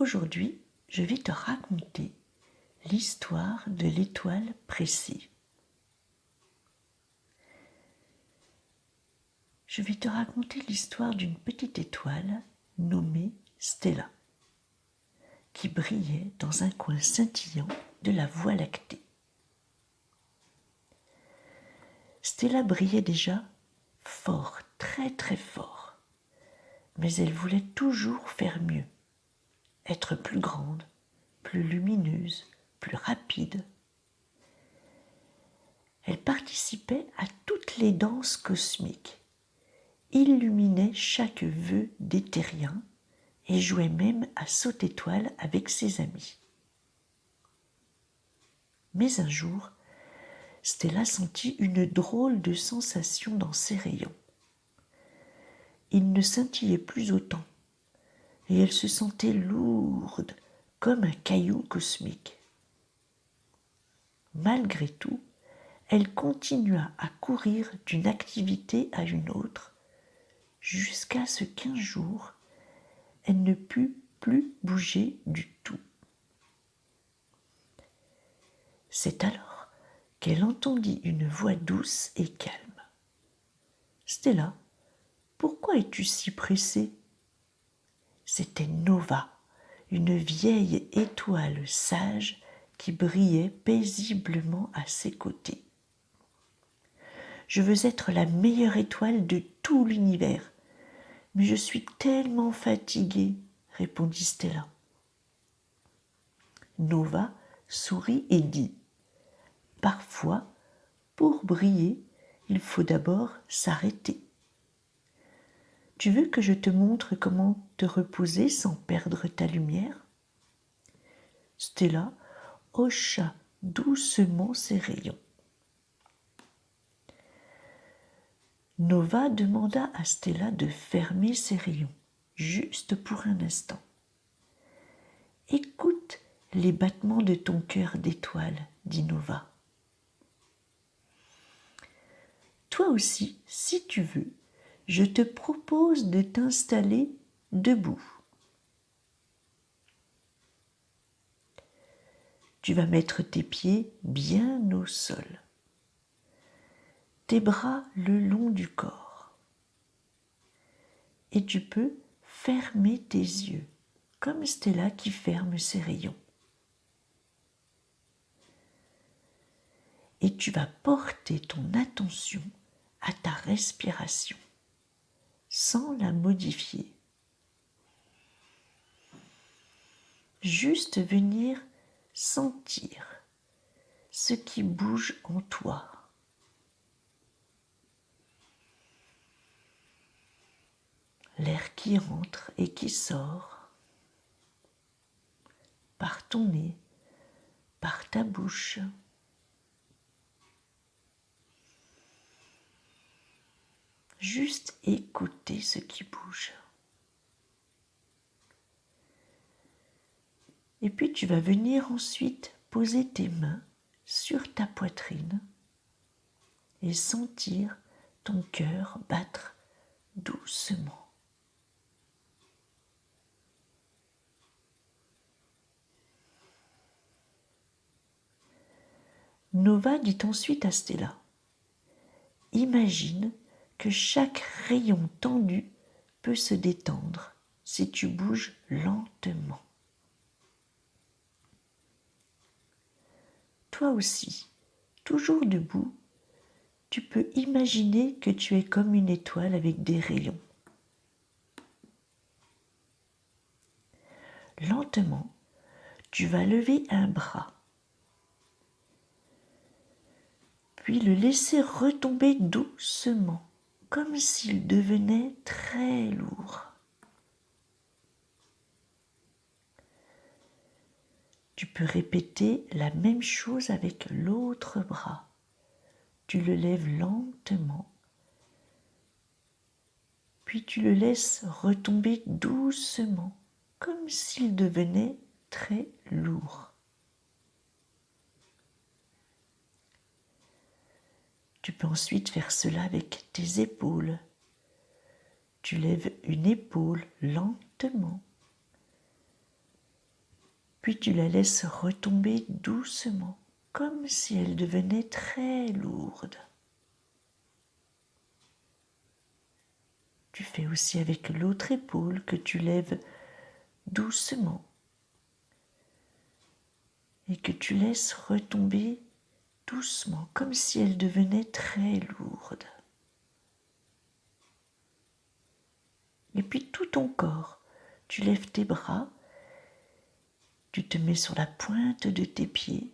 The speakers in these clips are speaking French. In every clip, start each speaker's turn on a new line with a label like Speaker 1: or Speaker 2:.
Speaker 1: Aujourd'hui, je vais te raconter l'histoire de l'étoile Pressée. Je vais te raconter l'histoire d'une petite étoile nommée Stella, qui brillait dans un coin scintillant de la Voie lactée. Stella brillait déjà fort, très très fort, mais elle voulait toujours faire mieux, être plus grande, plus lumineuse, plus rapide. Elle participait à toutes les danses cosmiques, illuminait chaque vœu des terriens et jouait même à saute-étoile avec ses amis. Mais un jour, Stella sentit une drôle de sensation dans ses rayons. Ils ne scintillaient plus autant, et elle se sentait lourde comme un caillou cosmique. Malgré tout, elle continua à courir d'une activité à une autre, jusqu'à ce qu'un jour, elle ne put plus bouger du tout. C'est alors qu'elle entendit une voix douce et calme. « Stella, pourquoi es-tu si pressée ?» C'était Nova, une vieille étoile sage qui brillait paisiblement à ses côtés. « Je veux être la meilleure étoile de tout l'univers, mais je suis tellement fatiguée, » répondit Stella. Nova sourit et dit « Parfois, pour briller, il faut d'abord s'arrêter. Tu veux que je te montre comment te reposer sans perdre ta lumière ?» Stella hocha doucement ses rayons. Nova demanda à Stella de fermer ses rayons, juste pour un instant. « Écoute les battements de ton cœur d'étoile, » dit Nova. « Toi aussi, si tu veux, je te propose de t'installer debout. Tu vas mettre tes pieds bien au sol, tes bras le long du corps, et tu peux fermer tes yeux, comme Stella qui ferme ses rayons. Et tu vas porter ton attention à ta respiration, sans la modifier. Juste venir sentir ce qui bouge en toi. L'air qui rentre et qui sort par ton nez, par ta bouche. Juste écouter ce qui bouge. Et puis tu vas venir ensuite poser tes mains sur ta poitrine et sentir ton cœur battre doucement. Nova dit ensuite à Stella, « Imagine que chaque rayon tendu peut se détendre si tu bouges lentement. Toi aussi, toujours debout, tu peux imaginer que tu es comme une étoile avec des rayons. Lentement, tu vas lever un bras, puis le laisser retomber doucement, comme s'il devenait très lourd. Tu peux répéter la même chose avec l'autre bras. Tu le lèves lentement, puis tu le laisses retomber doucement, comme s'il devenait très lourd. Tu peux ensuite faire cela avec tes épaules. Tu lèves une épaule lentement, Puis tu la laisses retomber doucement, comme si elle devenait très lourde. Tu fais aussi avec l'autre épaule que tu lèves doucement et que tu laisses retomber doucement, comme si elle devenait très lourde. Et puis tout ton corps, tu lèves tes bras, tu te mets sur la pointe de tes pieds,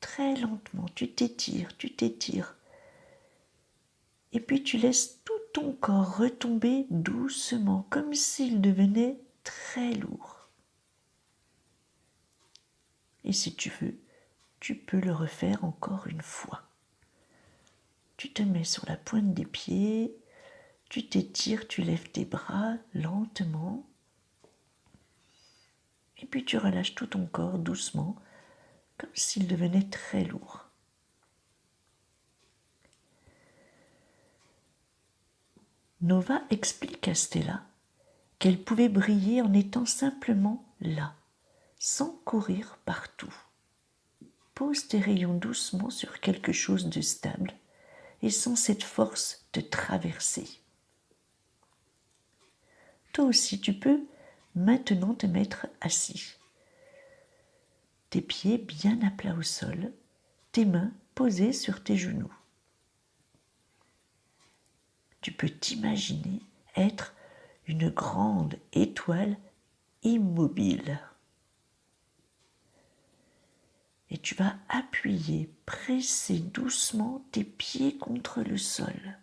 Speaker 1: très lentement, tu t'étires, tu t'étires. Et puis tu laisses tout ton corps retomber doucement, comme s'il devenait très lourd. Et si tu veux, tu peux le refaire encore une fois. Tu te mets sur la pointe des pieds, tu t'étires, tu lèves tes bras lentement. Et puis tu relâches tout ton corps doucement, comme s'il devenait très lourd. Nova explique à Stella qu'elle pouvait briller en étant simplement là, sans courir partout. Pose tes rayons doucement sur quelque chose de stable et sans cette force de traverser. Toi aussi, tu peux maintenant te mettre assis. Tes pieds bien à plat au sol, tes mains posées sur tes genoux. Tu peux t'imaginer être une grande étoile immobile. Et tu vas appuyer, presser doucement tes pieds contre le sol.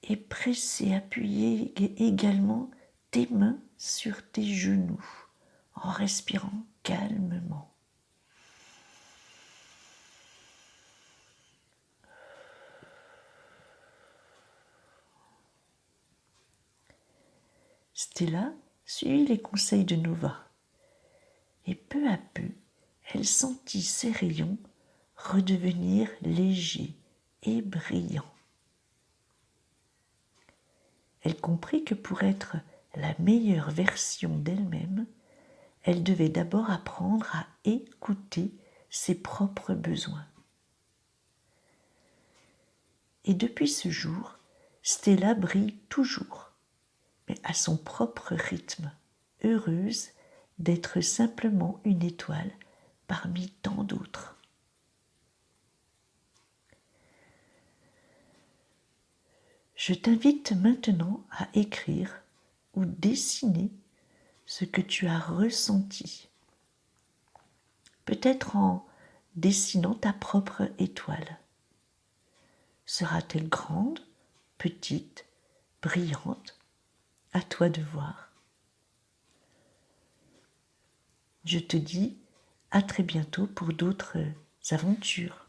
Speaker 1: Et presser, appuyer également tes mains sur tes genoux en respirant calmement. Stella suivit les conseils de Nova et peu à peu, elle sentit ses rayons redevenir légers et brillants. Elle comprit que pour être la meilleure version d'elle-même, elle devait d'abord apprendre à écouter ses propres besoins. Et depuis ce jour, Stella brille toujours, mais à son propre rythme, heureuse d'être simplement une étoile parmi tant d'autres. Je t'invite maintenant à écrire ou dessiner ce que tu as ressenti. Peut-être en dessinant ta propre étoile. Sera-t-elle grande, petite, brillante? À toi de voir. Je te dis à très bientôt pour d'autres aventures.